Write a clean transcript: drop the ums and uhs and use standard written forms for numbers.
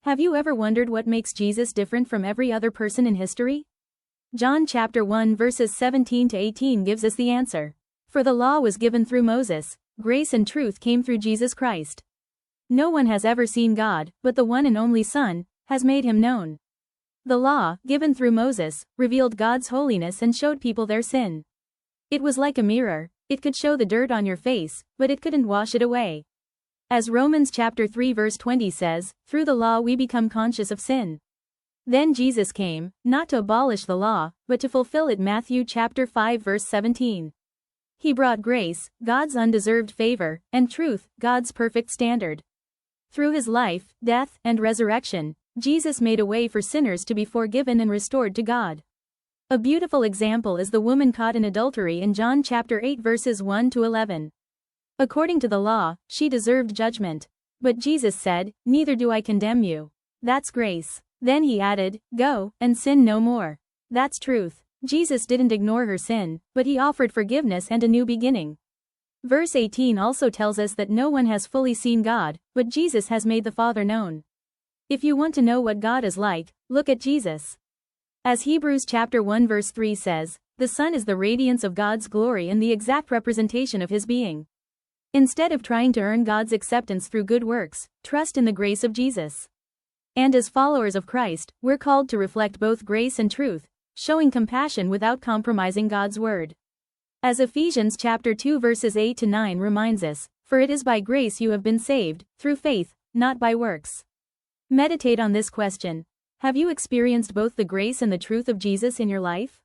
Have you ever wondered what makes Jesus different from every other person in history? John chapter 1 verses 17 to 18 gives us the answer. For the law was given through Moses, grace and truth came through Jesus Christ. No one has ever seen God, but the one and only Son has made him known. The law, given through Moses, revealed God's holiness and showed people their sin. It was like a mirror. It could show the dirt on your face, but it couldn't wash it away. As Romans chapter 3 verse 20 says, through the law we become conscious of sin. Then Jesus came, not to abolish the law, but to fulfill it. Matthew chapter 5 verse 17. He brought grace, God's undeserved favor, and truth, God's perfect standard. Through his life, death, and resurrection, Jesus made a way for sinners to be forgiven and restored to God. A beautiful example is the woman caught in adultery in John chapter 8 verses 1 to 11. According to the law, she deserved judgment. But Jesus said, "Neither do I condemn you." That's grace. Then he added, "Go, and sin no more." That's truth. Jesus didn't ignore her sin, but he offered forgiveness and a new beginning. Verse 18 also tells us that no one has fully seen God, but Jesus has made the Father known. If you want to know what God is like, look at Jesus. As Hebrews chapter 1 verse 3 says, the Son is the radiance of God's glory and the exact representation of his being. Instead of trying to earn God's acceptance through good works, trust in the grace of Jesus. And as followers of Christ, we're called to reflect both grace and truth, showing compassion without compromising God's word. As Ephesians chapter 2 verses 8 to 9 reminds us, for it is by grace you have been saved, through faith, not by works. Meditate on this question. Have you experienced both the grace and the truth of Jesus in your life?